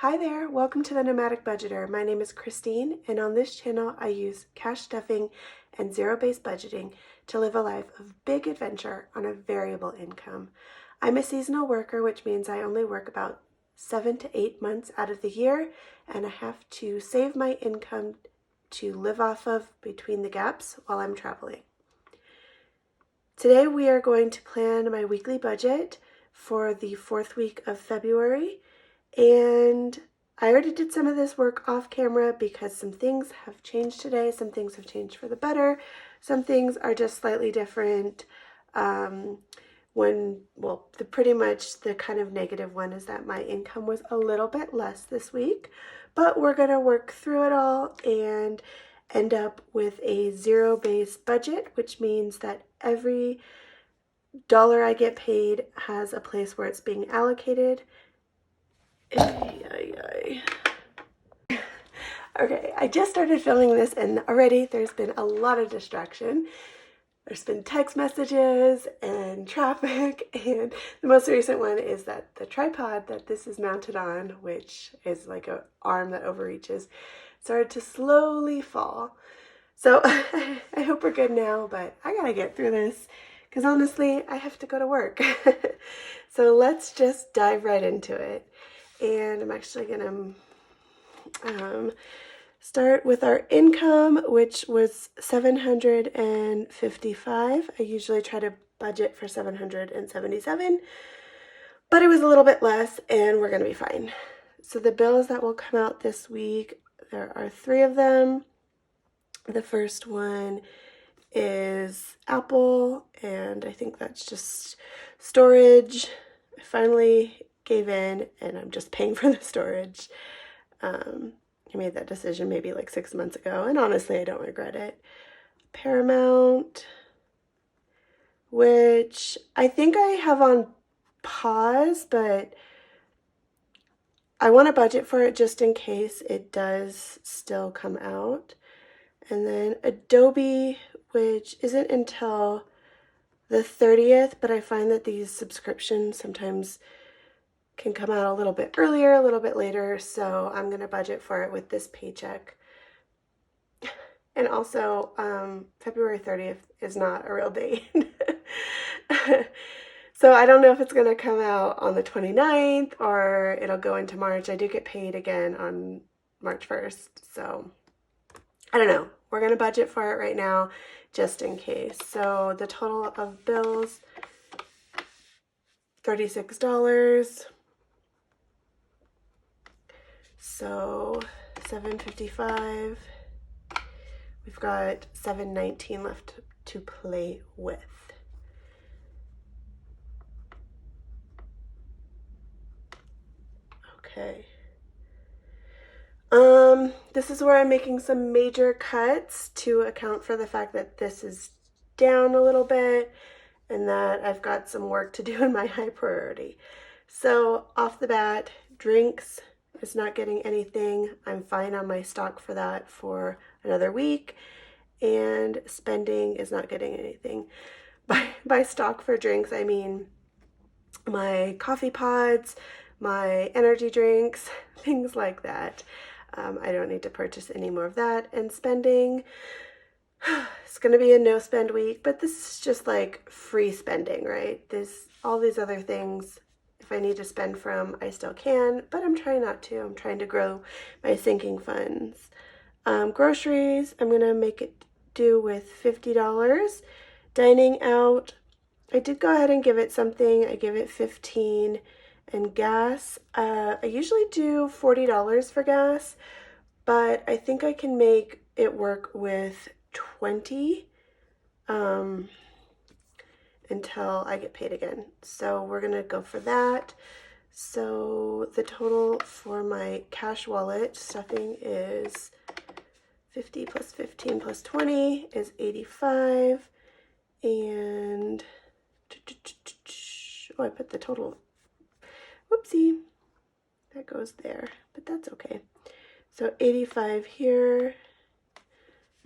Hi there, welcome to the Nomadic Budgeter. My name is Christine, and on this channel I use cash stuffing and zero-based budgeting to live a life of big adventure on a variable income. I'm a seasonal worker, which means I only work about 7 to 8 months out of the year, and I have to save my income to live off of between the gaps while I'm traveling. Today we are going to plan my weekly budget for the 4th week of February. And I already did some of this work off camera because some things have changed today. Some things have changed for the better. Some things are just slightly different. Pretty much the kind of negative one is that my income was a little bit less this week, but we're going to work through it all and end up with a zero-based budget, which means that every dollar I get paid has a place where it's being allocated. Okay, I just started filming this and already there's been a lot of distraction. There's been text messages and traffic, and the most recent one is that the tripod that this is mounted on, which is like an arm that overreaches, started to slowly fall. So I hope we're good now, but I gotta get through this because honestly, I have to go to work. So let's just dive right into it. And I'm actually gonna start with our income, which was $755. I usually try to budget for $777, but it was a little bit less and we're gonna be fine. So the bills that will come out this week, there are 3 of them. The first one is Apple, and I think that's just storage. I finally gave in and I'm just paying for the storage. I made that decision maybe like 6 months ago, and honestly I don't regret it. Paramount, which I think I have on pause, but I want to budget for it just in case it does still come out. And then Adobe, which isn't until the 30th, but I find that these subscriptions sometimes can come out a little bit earlier, a little bit later, so I'm going to budget for it with this paycheck. And also, February 30th is not a real date. So I don't know if it's going to come out on the 29th or it'll go into March. I do get paid again on March 1st, so I don't know. We're going to budget for it right now just in case. So the total of bills, $36. So $755. We've got $719 left to play with. Okay. This is where I'm making some major cuts to account for the fact that this is down a little bit and that I've got some work to do in my high priority. So off the bat, drinks is not getting anything. I'm fine on my stock for that for another week, and spending is not getting anything. By stock for drinks, I mean my coffee pods, my energy drinks, things like that. I don't need to purchase any more of that. And spending, it's going to be a no spend week, but this is just like free spending, right? All these other things, if I need to spend from, I still can, but I'm trying not to. I'm trying to grow my sinking funds. Groceries, I'm going to make it do with $50. Dining out, I did go ahead and give it something. I give it $15. And gas, I usually do $40 for gas, but I think I can make it work with $20 until I get paid again. So we're gonna go for that. So the total for my cash wallet stuffing is 50 plus 15 plus 20 is 85. And oh, I put the total. Whoopsie, that goes there, but that's okay. So 85 here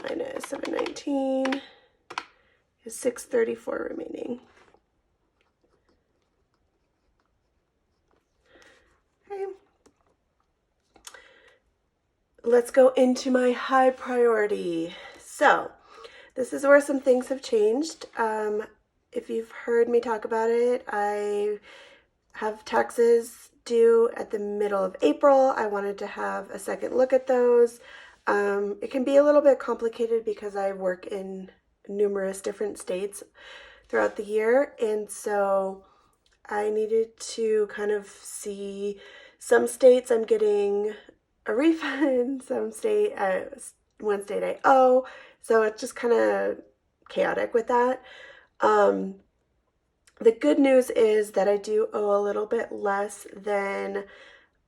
minus 719 is 634 remaining. Okay. let's go into my high priority. So this is where some things have changed. If you've heard me talk about it, I have taxes due at the middle of April. I wanted to have a second look at those. It can be a little bit complicated because I work in numerous different states throughout the year, and so I needed to kind of see some states I'm getting a refund, one state I owe, so it's just kind of chaotic with that. Um, the good news is that I do owe a little bit less than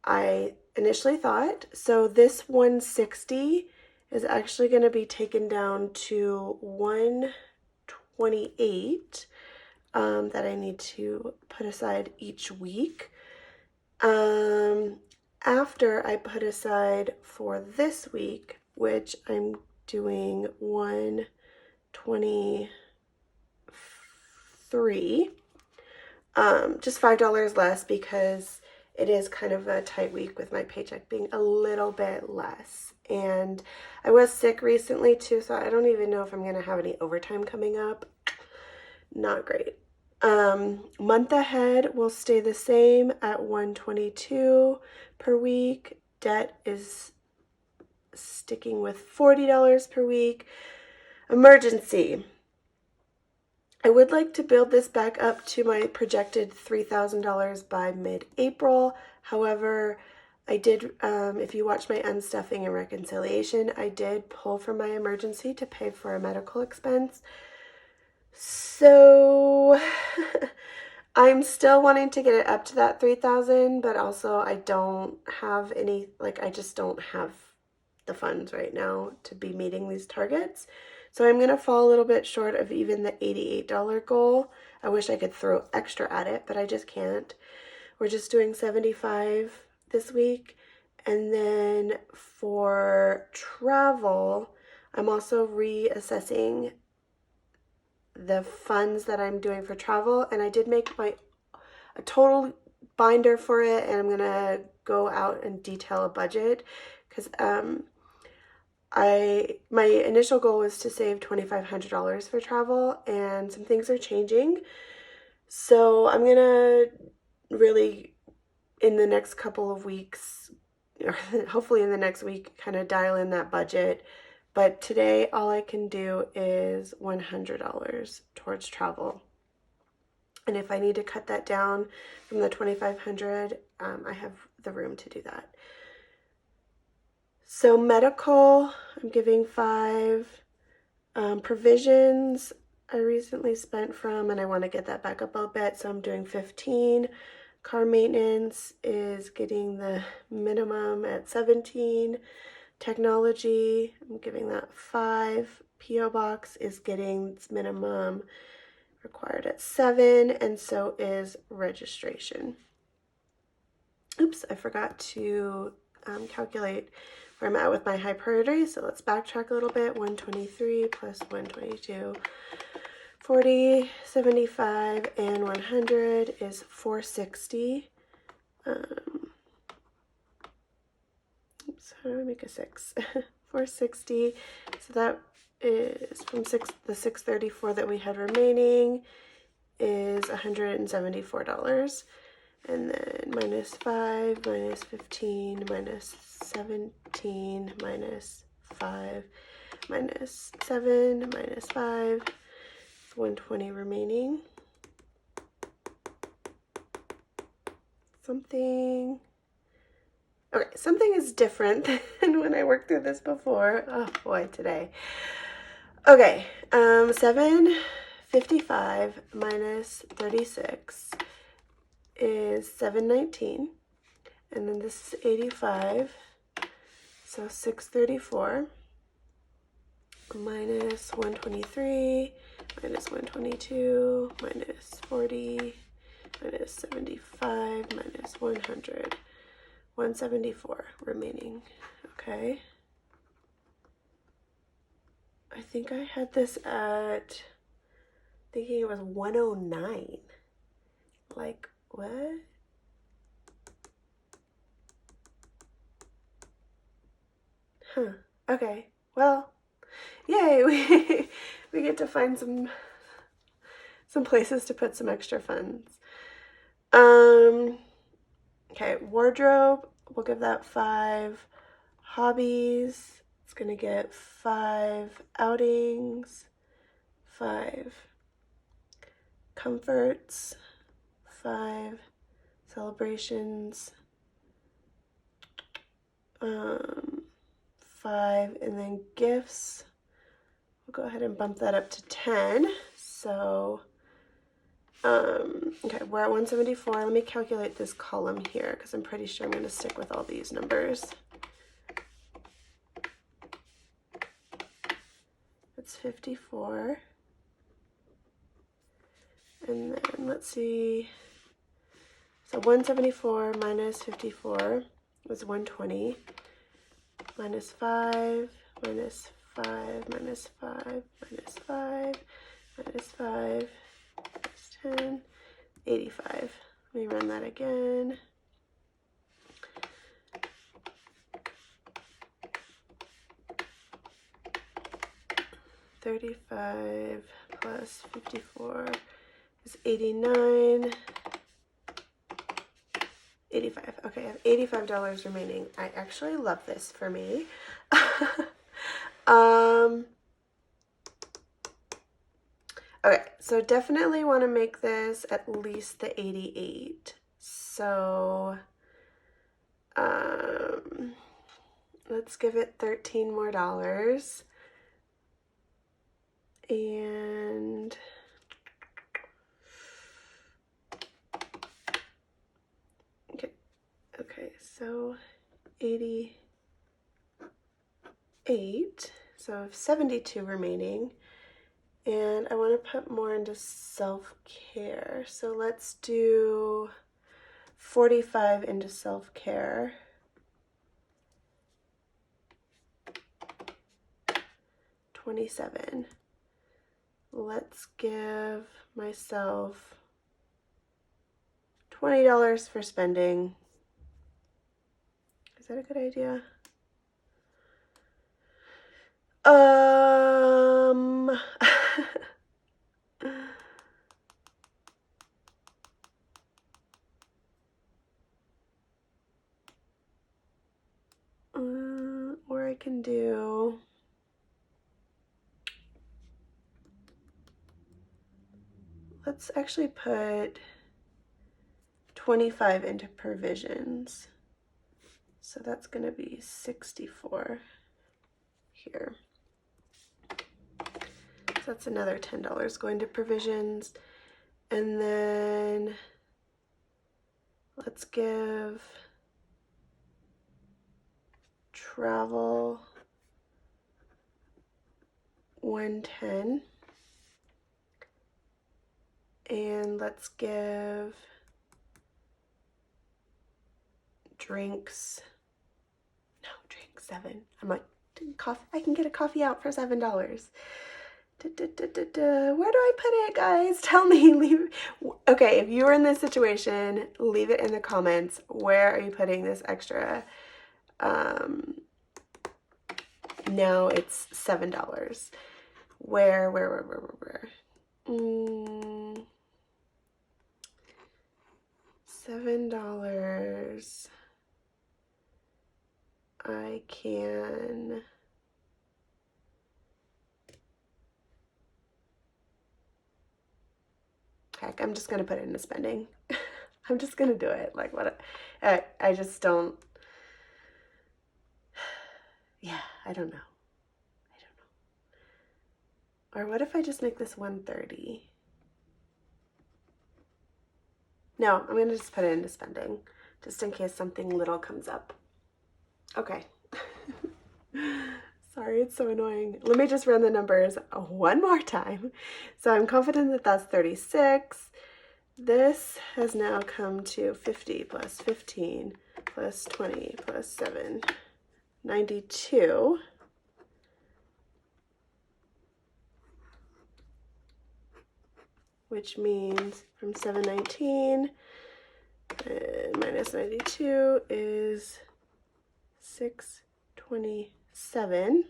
I initially thought. So this 160 is actually going to be taken down to 128 that I need to put aside each week. After I put aside for this week, which I'm doing 123, just $5 less because it is kind of a tight week with my paycheck being a little bit less. And I was sick recently too, so I don't even know if I'm going to have any overtime coming up. Not great. Month ahead will stay the same at 122 per week. Debt is sticking with $40 per week. Emergency. I would like to build this back up to my projected $3,000 by mid-April. However, I did, if you watch my unstuffing and reconciliation, I did pull from my emergency to pay for a medical expense. So I'm still wanting to get it up to that 3,000, but also I don't have any, I just don't have the funds right now to be meeting these targets. So I'm going to fall a little bit short of even the $88 goal. I wish I could throw extra at it, but I just can't. We're just doing 75 this week. And then for travel, I'm also reassessing the funds that I'm doing for travel, and I did make a total binder for it, and I'm gonna go out and detail a budget because my initial goal was to save $2,500 for travel, and some things are changing. So I'm gonna really, in the next couple of weeks, or hopefully in the next week, kind of dial in that budget. But today, all I can do is $100 towards travel. And if I need to cut that down from the $2,500, I have the room to do that. So medical, I'm giving 5. Provisions, I recently spent from, and I want to get that back up a bit, so I'm doing 15. Car maintenance is getting the minimum at 17. Technology, I'm giving that 5. P.O. Box is getting its minimum required at 7, and so is registration. Oops, I forgot to calculate where I'm at with my high priority, so let's backtrack a little bit. 123 plus 122, 40, 75, and 100 is 460. Oops, how do I make a 6? 460. So that is from the 634 that we had remaining is $174. And then minus 5, minus 15, minus 17, minus 5, minus 7, minus 5. It's 120 remaining. Something is different than when I worked through this before. Oh boy, today. Okay, 755 minus 36 is 719, and then this is 85, so 634 minus 123 minus 122 minus 40 minus 75 minus 100, 174 remaining. Okay, I think I had this at, thinking it was 109. Like, what? Huh. Okay. Well, yay, we get to find some places to put some extra funds. Okay, wardrobe, we'll give that 5. Hobbies, it's gonna get 5. Outings, 5. Comforts, 5. Celebrations, 5. And then gifts, we'll go ahead and bump that up to 10. So, okay, we're at 174. Let me calculate this column here because I'm pretty sure I'm going to stick with all these numbers. It's 54. And then let's see. So 174 minus 54 is 120. Minus 5, minus 5, minus 5, minus 5, minus 5, minus 10, 85. Let me run that again. $35 plus 54 is 89. 85. Okay, I have $85 remaining. I actually love this for me. Okay, so definitely want to make this at least the 88. So let's give it $13 more. And okay, so 88. So I have 72 remaining. And I want to put more into self-care. So let's do 45 into self-care. 27. Let's give myself $20 for spending. Is that a good idea? Or I can do let's actually put 25 into provisions. So that's going to be 64 here. So that's another $10 going to provisions. And then let's give travel 110. And let's give drinks, no, drink 7. I'm like, coffee, I can get a coffee out for $7. Where do I put it, guys? Tell me. Leave. Okay, if you were in this situation, leave it in the comments. Where are you putting this extra? Now it's $7. Where? $7. I can. Heck, I'm just gonna put it into spending. I'm just gonna do it. Like what? I just don't. Yeah, I don't know. Or what if I just make this 130? No, I'm gonna just put it into spending, just in case something little comes up. Okay. Sorry, it's so annoying. Let me just run the numbers one more time. So I'm confident that that's 36. This has now come to 50 plus 15 plus 20 plus 7, 92. Which means from 719 minus 92 is 623. 7.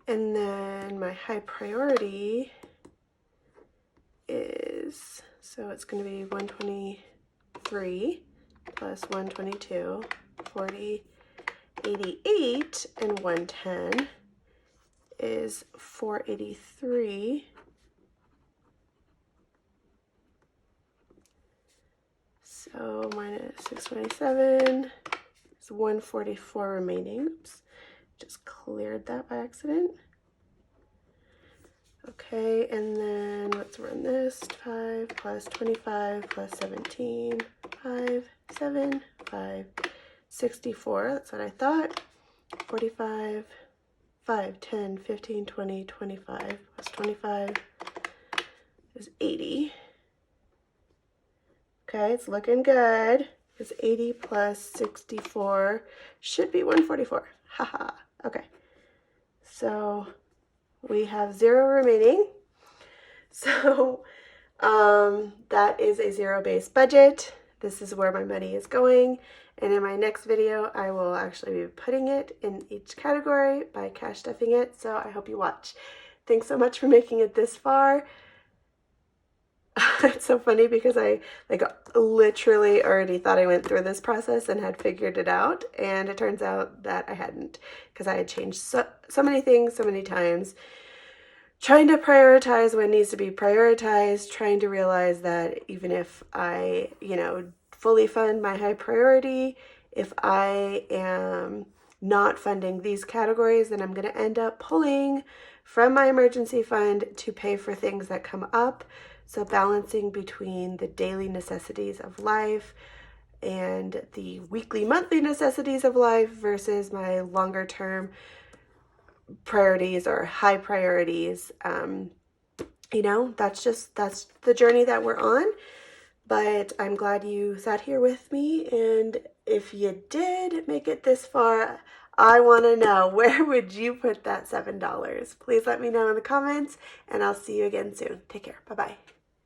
And then my high priority is, so it's going to be 123 plus 122, 40, 88, and 110 is 483. So minus 627 is 144 remaining. Oops, just cleared that by accident. Okay, and then let's run this. 5 plus 25 plus 17, 5, 7, 5, 64. That's what I thought. 45, 5, 10, 15, 20, 25 plus 25 is 80. Okay, it's looking good. It's 80 plus 64 should be 144. Haha. Okay. So we have 0 remaining. So that is a zero-based budget. This is where my money is going. And in my next video, I will actually be putting it in each category by cash stuffing it. So I hope you watch. Thanks so much for making it this far. It's so funny because I literally already thought I went through this process and had figured it out, and it turns out that I hadn't, because I had changed so many things so many times, trying to prioritize what needs to be prioritized, trying to realize that even if I, fully fund my high priority, if I am not funding these categories, then I'm going to end up pulling from my emergency fund to pay for things that come up. So balancing between the daily necessities of life and the weekly, monthly necessities of life versus my longer term priorities or high priorities. That's the journey that we're on. But I'm glad you sat here with me. And if you did make it this far, I want to know, where would you put that $7? Please let me know in the comments, and I'll see you again soon. Take care. Bye-bye.